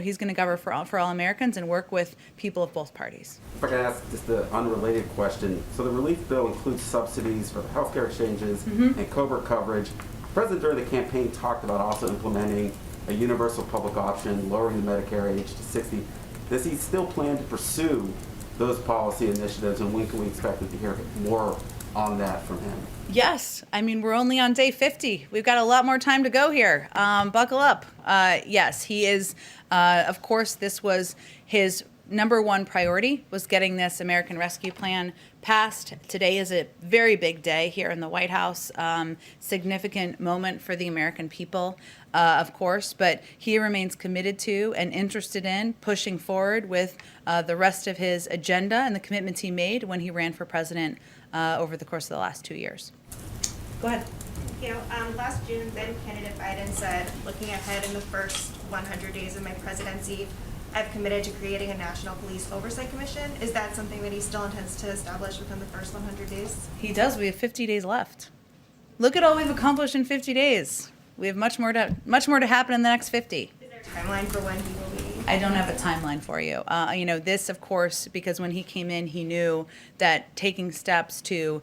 he's going to govern for all Americans and work with people of both parties. If I can ask just an unrelated question. So the relief bill includes subsidies for the healthcare exchanges and COBRA coverage. The president during the campaign talked about also implementing a universal public option, lowering the Medicare age to 60. Does he still plan to pursue those policy initiatives, and when can we expect to hear more on that from him? Yes. I mean, we're only on day 50. We've got a lot more time to go here. Buckle up. Yes, he is. Of course, this was his number one priority was getting this American Rescue Plan passed. Today is a very big day here in the White House, significant moment for the American people, of course, but he remains committed to and interested in pushing forward with the rest of his agenda and the commitments he made when he ran for president over the course of the last 2 years. Go ahead. Thank you. Last June, then candidate Biden said, looking ahead in the first 100 days of my presidency, I've committed to creating a National Police Oversight Commission. Is that something that he still intends to establish within the first 100 days? He does. We have 50 days left. Look at all we've accomplished in 50 days. We have much more to happen in the next 50. Is there a timeline for when he will be? I don't have a timeline for you. This, of course, because when he came in, he knew that taking steps to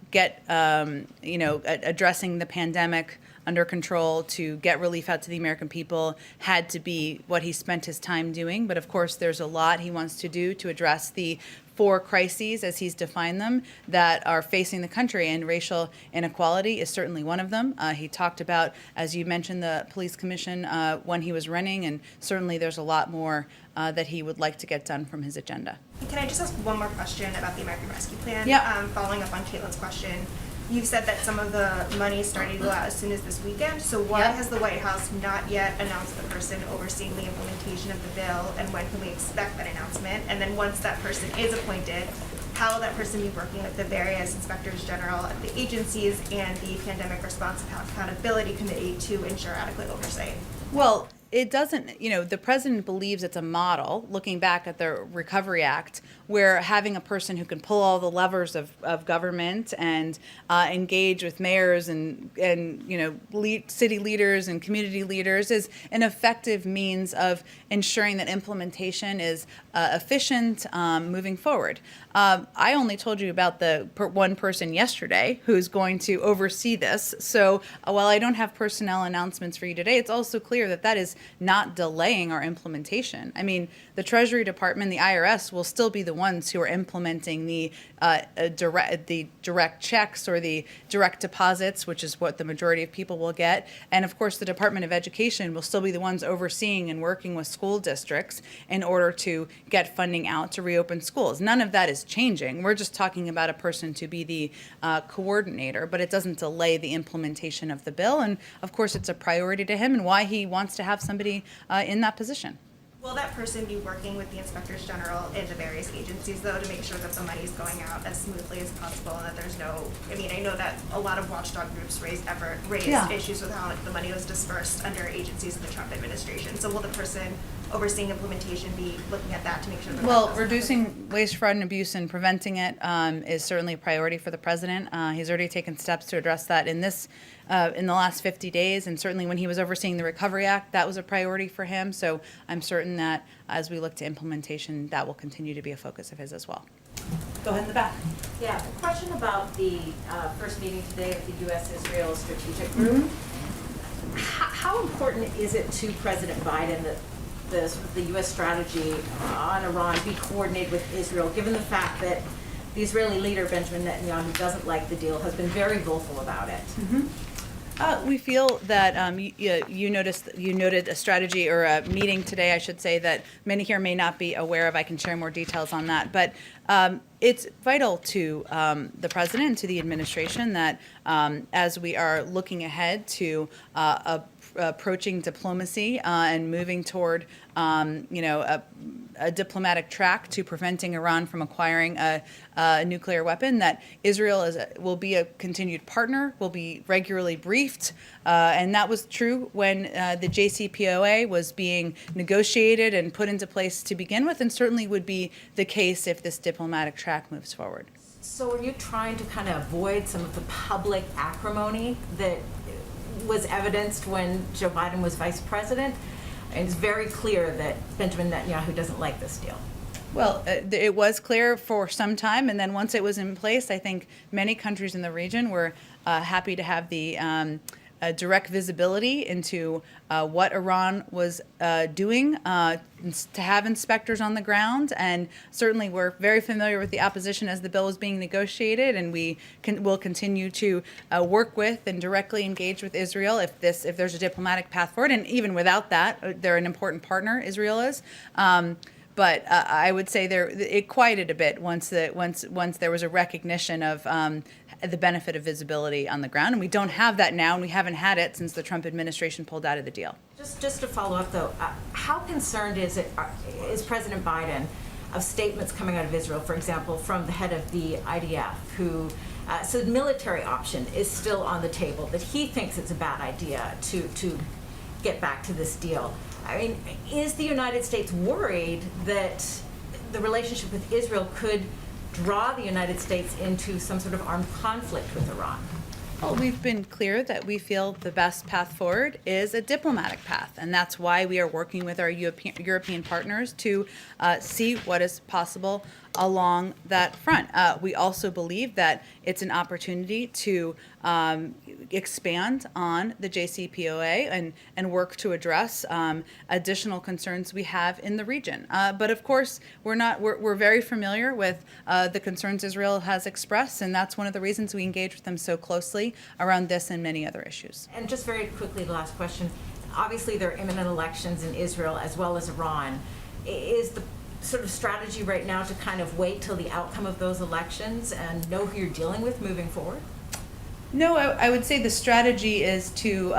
get, addressing the pandemic under control, to get relief out to the American people, had to be what he spent his time doing. But of course, there's a lot he wants to do to address the 4 crises, as he's defined them, that are facing the country, and racial inequality is certainly one of them. He talked about, as you mentioned, the police commission when he was running, and certainly there's a lot more that he would like to get done from his agenda. Can I just ask one more question about the American Rescue Plan? Yeah. Following up on Caitlin's question, you've said that some of the money is starting to go out as soon as this weekend. So why has the White House not yet announced the person overseeing the implementation of the bill, and when can we expect that announcement? And then once that person is appointed, how will that person be working with the various inspectors general at the agencies and the Pandemic Response Accountability Committee to ensure adequate oversight? Well, it doesn't, the president believes it's a model, looking back at the Recovery Act, where having a person who can pull all the levers of government and engage with mayors and city leaders and community leaders is an effective means of ensuring that implementation is efficient moving forward. I only told you about the one person yesterday who's going to oversee this. So while I don't have personnel announcements for you today, it's also clear that that is not delaying our implementation. I mean, the Treasury Department, the IRS will still be the ones who are implementing the direct checks or the direct deposits, which is what the majority of people will get. And of course, the Department of Education will still be the ones overseeing and working with school districts in order to get funding out to reopen schools. None of that is changing. We're just talking about a person to be the coordinator, but it doesn't delay the implementation of the bill. And of course, it's a priority to him and why he wants to have somebody in that position. Will that person be working with the inspectors general in the various agencies, though, to make sure that the money is going out as smoothly as possible and that there's no, I know that a lot of watchdog groups raised issues with how the money was dispersed under agencies in the Trump administration. So will the person overseeing implementation be looking at that to make sure that Well, reducing waste, fraud, and abuse and preventing it is certainly a priority for the president. He's already taken steps to address that in the last 50 days, and certainly when he was overseeing the Recovery Act, that was a priority for him. So I'm certain that as we look to implementation, that will continue to be a focus of his as well. Go ahead in the back. Yeah, a question about the first meeting today of the U.S.-Israel Strategic Group. How important is it to President Biden that the U.S. strategy on Iran be coordinated with Israel, given the fact that the Israeli leader, Benjamin Netanyahu, doesn't like the deal, has been very vocal about it? We feel that you noted a strategy or a meeting today, I should say, that many here may not be aware of. I can share more details on that. But it's vital to the president and to the administration that as we are looking ahead to approaching diplomacy and moving toward a diplomatic track to preventing Iran from acquiring a nuclear weapon, that Israel will be a continued partner, will be regularly briefed, and that was true when the JCPOA was being negotiated and put into place to begin with, and certainly would be the case if this diplomatic track moves forward. So are you trying to kind of avoid some of the public acrimony that was evidenced when Joe Biden was vice president? And it's very clear that Benjamin Netanyahu doesn't like this deal. Well, it was clear for some time, and then once it was in place, I think many countries in the region were happy to have the direct visibility into what Iran was doing, to have inspectors on the ground, and certainly we're very familiar with the opposition as the bill was being negotiated, and we will continue to work with and directly engage with Israel if there's a diplomatic path forward, and even without that, they're an important partner, Israel is. But I would say it quieted a bit once there was a recognition of the benefit of visibility on the ground, and we don't have that now, and we haven't had it since the Trump administration pulled out of the deal. Just to follow up though, how concerned is President Biden of statements coming out of Israel, for example, from the head of the IDF, who so the military option is still on the table, that he thinks it's a bad idea to get back to this deal. I mean, is the United States worried that the relationship with Israel could draw the United States into some sort of armed conflict with Iran? Well, we've been clear that we feel the best path forward is a diplomatic path, and that's why we are working with our European partners to see what is possible along that front. We also believe that it's an opportunity to expand on the JCPOA and work to address additional concerns we have in the region. But of course, we're very familiar with the concerns Israel has expressed, and that's one of the reasons we engage with them so closely around this and many other issues. And just very quickly, the last question. Obviously, there are imminent elections in Israel as well as Iran. Is the sort of strategy right now to kind of wait till the outcome of those elections and know who you're dealing with moving forward? No, I would say the strategy is to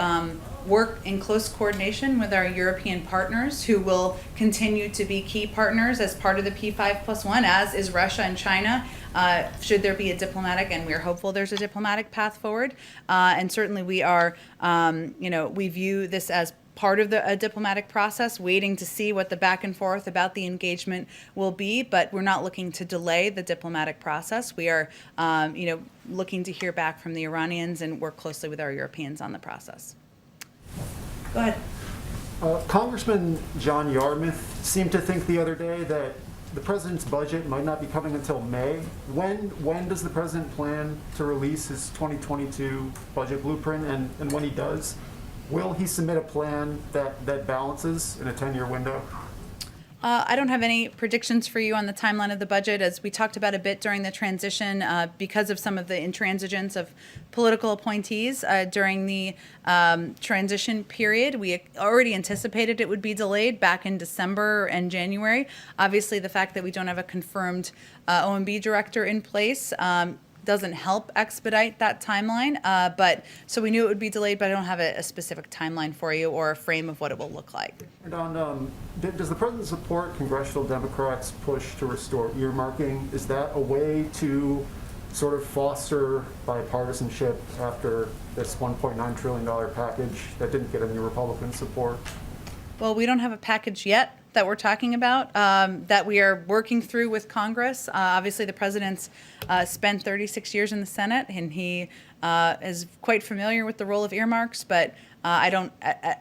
work in close coordination with our European partners, who will continue to be key partners as part of the P5+1, as is Russia and China. Should there be a diplomatic, and we're hopeful there's a diplomatic path forward, and certainly we are, we view this as part of the diplomatic process, waiting to see what the back and forth about the engagement will be, but we're not looking to delay the diplomatic process. We are, looking to hear back from the Iranians and work closely with our Europeans on the process. Go ahead. Congressman John Yarmouth seemed to think the other day that the president's budget might not be coming until May. When does the president plan to release his 2022 budget blueprint? And when he does, will he submit a plan that balances in a 10-year window? I don't have any predictions for you on the timeline of the budget. As we talked about a bit during the transition, because of some of the intransigence of political appointees during the transition period, we already anticipated it would be delayed back in December and January. Obviously, the fact that we don't have a confirmed OMB director in place doesn't help expedite that timeline. But so we knew it would be delayed, but I don't have a specific timeline for you or a frame of what it will look like. And on, does the president support congressional Democrats' push to restore earmarking? Is that a way to sort of foster bipartisanship after this $1.9 trillion package that didn't get any Republican support? Well, we don't have a package yet that we're talking about, that we are working through with Congress. Obviously, the president's spent 36 years in the Senate, and he is quite familiar with the role of earmarks, but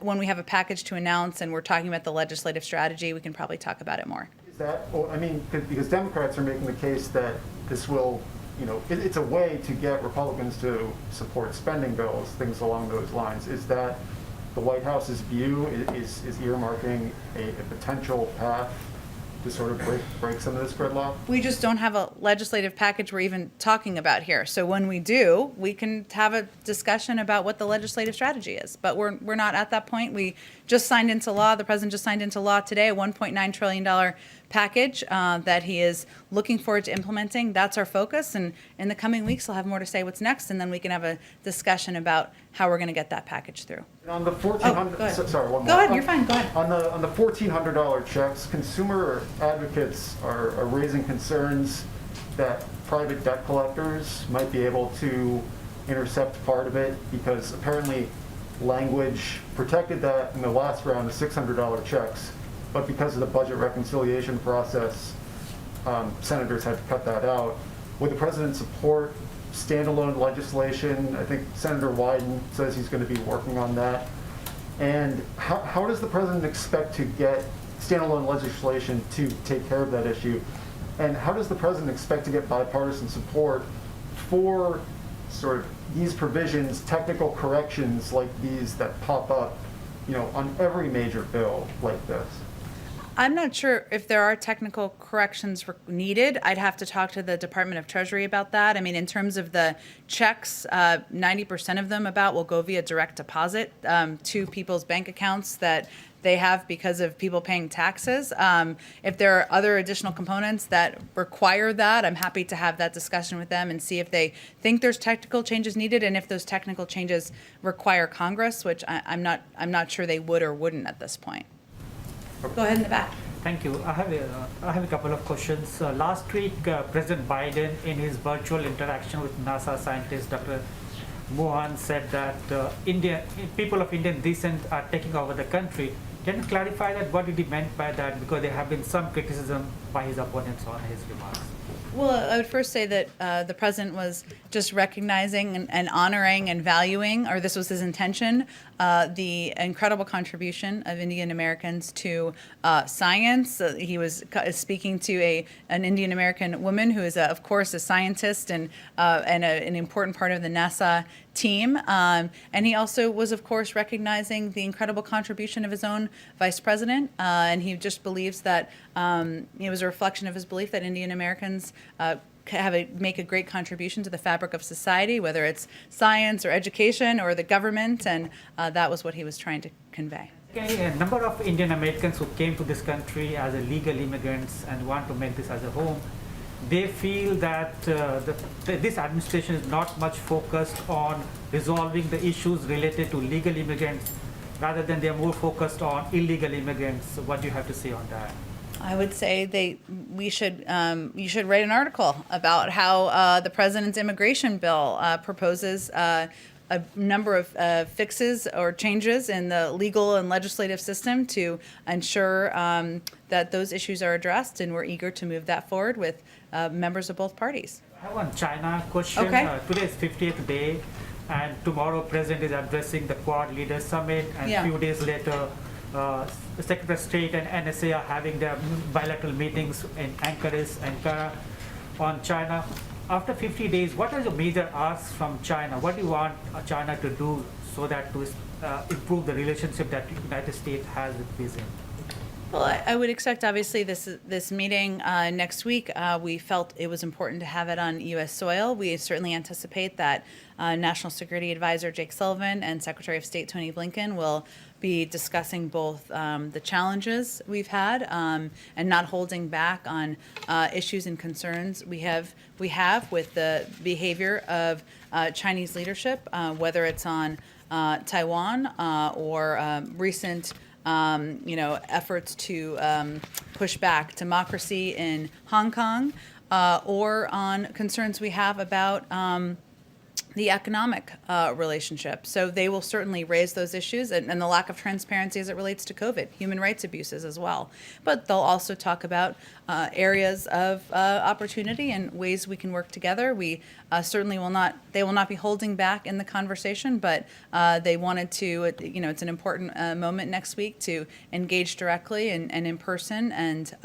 when we have a package to announce and we're talking about the legislative strategy, we can probably talk about it more. Is that, because Democrats are making the case that this will, it's a way to get Republicans to support spending bills, things along those lines. Is that the White House's view? Is earmarking a potential path to sort of break some of this gridlock? We just don't have a legislative package we're even talking about here. So when we do, we can have a discussion about what the legislative strategy is. But we're not at that point. We just signed into law, the president just signed into law today, a $1.9 trillion package that he is looking forward to implementing. That's our focus. And in the coming weeks, I'll have more to say what's next, and then we can have a discussion about how we're going to get that package through. On the $1,400, sorry, one more. Go ahead, you're fine, go ahead. On the $1,400 checks, consumer advocates are raising concerns that private debt collectors might be able to intercept part of it, because apparently language protected that in the last round of $600 checks, but because of the budget reconciliation process, senators had to cut that out. Would the president support standalone legislation? I think Senator Wyden says he's going to be working on that. And how does the president expect to get standalone legislation to take care of that issue? And how does the president expect to get bipartisan support for sort of these provisions, technical corrections like these that pop up, on every major bill like this? I'm not sure if there are technical corrections needed. I'd have to talk to the Department of Treasury about that. I mean, in terms of the checks, 90% of them will go via direct deposit to people's bank accounts that they have because of people paying taxes. If there are other additional components that require that, I'm happy to have that discussion with them and see if they think there's technical changes needed, and if those technical changes require Congress, which I'm not sure they would or wouldn't at this point. Go ahead in the back. Thank you. I have a couple of questions. Last week, President Biden, in his virtual interaction with NASA scientist Dr. Mohan, said that people of Indian descent are taking over the country. Can you clarify that? What did he meant by that? Because there have been some criticism by his opponents on his remarks. Well, I would first say that the president was just recognizing and honoring and valuing, or this was his intention, the incredible contribution of Indian Americans to science. He was speaking to an Indian American woman who is, of course, a scientist and an important part of the NASA team. And he also was, of course, recognizing the incredible contribution of his own vice president. And he just believes that it was a reflection of his belief that Indian Americans make a great contribution to the fabric of society, whether it's science or education or the government, and that was what he was trying to convey. Okay, a number of Indian Americans who came to this country as illegal immigrants and want to make this as a home, they feel that this administration is not much focused on resolving the issues related to legal immigrants, rather than they're more focused on illegal immigrants. What do you have to say on that? I would say you should write an article about how the president's immigration bill proposes a number of fixes or changes in the legal and legislative system to ensure that those issues are addressed, and we're eager to move that forward with members of both parties. I have one China question. Okay. Today is 50th day, and tomorrow President is addressing the Quad Leaders Summit, and a few days later, the Secretary of State and NSA are having their bilateral meetings in Ankara on China. After 50 days, what are your major asks from China? What do you want China to do so that to improve the relationship that the United States has with Beijing? Well, I would expect, obviously, this meeting next week. We felt it was important to have it on U.S. soil. We certainly anticipate that National Security Advisor Jake Sullivan and Secretary of State Tony Blinken will be discussing both the challenges we've had and not holding back on issues and concerns we have with the behavior of Chinese leadership, whether it's on Taiwan or recent efforts to push back democracy in Hong Kong, or on concerns we have about the economic relationship. So they will certainly raise those issues and the lack of transparency as it relates to COVID, human rights abuses as well. But they'll also talk about areas of opportunity and ways we can work together. We certainly they will not be holding back in the conversation, but they wanted to, it's an important moment next week to engage directly and in person, and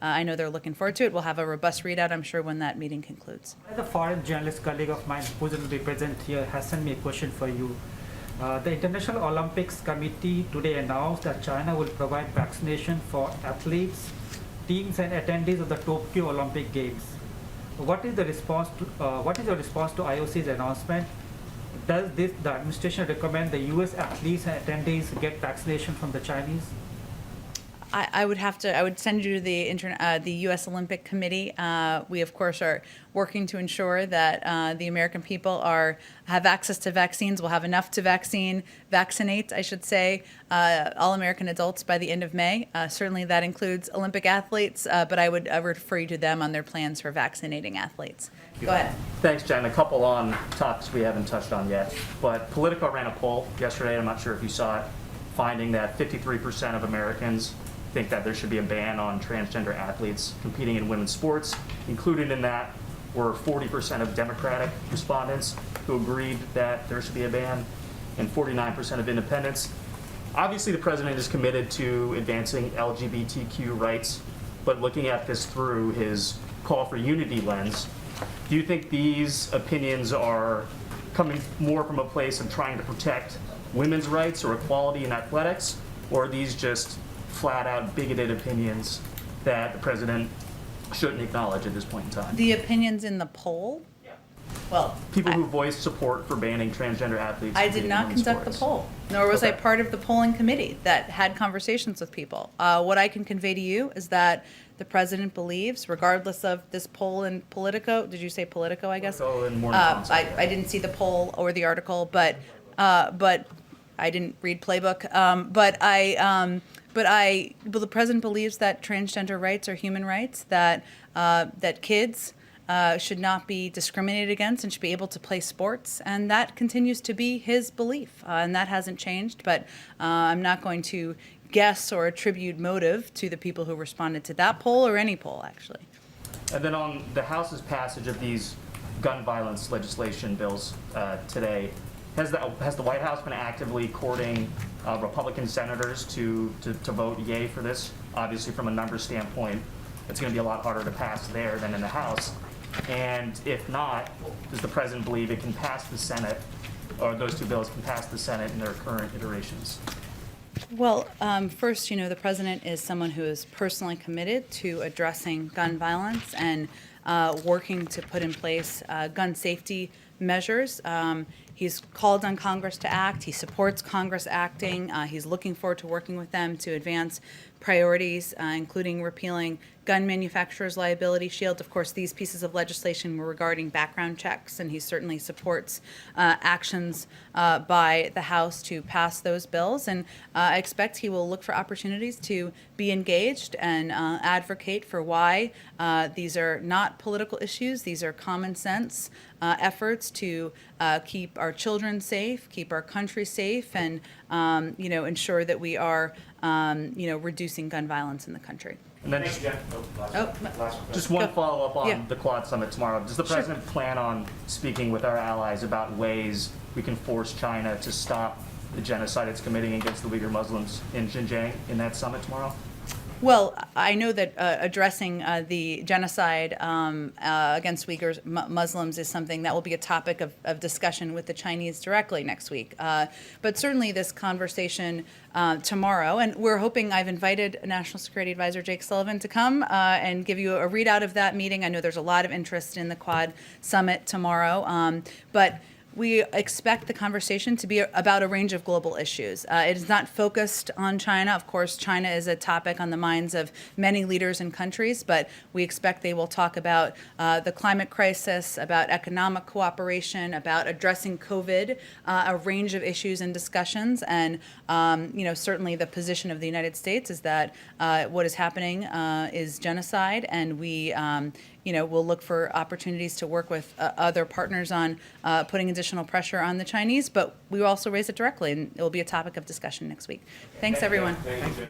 I know they're looking forward to it. We'll have a robust readout, I'm sure, when that meeting concludes. A foreign journalist colleague of mine who's going to be present here has sent me a question for you. The International Olympics Committee today announced that China will provide vaccination for athletes, teams, and attendees of the Tokyo Olympic Games. What is your response to IOC's announcement? Does the administration recommend the U.S. athletes and attendees get vaccination from the Chinese? I would send you to the U.S. Olympic Committee. We, of course, are working to ensure that the American people have access to vaccines. We'll have enough to vaccinate, I should say, all American adults by the end of May. Certainly that includes Olympic athletes, but I would refer you to them on their plans for vaccinating athletes. Go ahead. Thanks, Jen. A couple on topics we haven't touched on yet. But Politico ran a poll yesterday, I'm not sure if you saw it, finding that 53% of Americans think that there should be a ban on transgender athletes competing in women's sports. Included in that were 40% of Democratic respondents who agreed that there should be a ban, and 49% of independents. Obviously, the president is committed to advancing LGBTQ rights, but looking at this through his call for unity lens, do you think these opinions are coming more from a place of trying to protect women's rights or equality in athletics, or are these just flat-out bigoted opinions that the president shouldn't acknowledge at this point in time? The opinions in the poll? Well, People who voiced support for banning transgender athletes. I from did being not in conduct the sports. poll, nor was I Okay. part of the polling committee that had conversations with people. What I can convey to you is that the president believes, regardless of this poll in Politico, did you say Politico, I guess? Politico and Morning Consult, yeah. I didn't see the poll or the article, but I didn't read Playbook. But the president believes that transgender rights are human rights, that kids should not be discriminated against and should be able to play sports, and that continues to be his belief, and that hasn't changed. But I'm not going to guess or attribute motive to the people who responded to that poll or any poll, actually. And then on the House's passage of these gun violence legislation bills today, has the White House been actively courting Republican senators to vote yay for this? Obviously, from a numbers standpoint, it's going to be a lot harder to pass there than in the House. And if not, does the president believe it can pass the Senate, or those two bills can pass the Senate in their current iterations? Well, first, the president is someone who is personally committed to addressing gun violence and working to put in place gun safety measures. He's called on Congress to act. He supports Congress acting. He's looking forward to working with them to advance priorities, including repealing gun manufacturers' liability shield. Of course, these pieces of legislation were regarding background checks, and he certainly supports actions by the House to pass those bills. And I expect he will look for opportunities to be engaged and advocate for why these are not political issues. These are common sense efforts to keep our children safe, keep our country safe, and ensure that we are reducing gun violence in the country. And then just one follow-up on Yeah. the Quad Summit tomorrow. Does the Sure. president plan on speaking with our allies about ways we can force China to stop the genocide it's committing against the Uyghur Muslims in Xinjiang in that summit tomorrow? Well, I know that addressing the genocide against Uyghurs, Muslims, is something that will be a topic of discussion with the Chinese directly next week. But certainly this conversation tomorrow, and we're hoping, I've invited National Security Advisor Jake Sullivan to come and give you a readout of that meeting. I know there's a lot of interest in the Quad Summit tomorrow, but we expect the conversation to be about a range of global issues. It is not focused on China. Of course, China is a topic on the minds of many leaders and countries, but we expect they will talk about the climate crisis, about economic cooperation, about addressing COVID, a range of issues and discussions. And, certainly the position of the United States is that what is happening is genocide, and we we'll look for opportunities to work with other partners on putting additional pressure on the Chinese, but we will also raise it directly, and it will be a topic of discussion next week. Thanks, everyone. Thank you.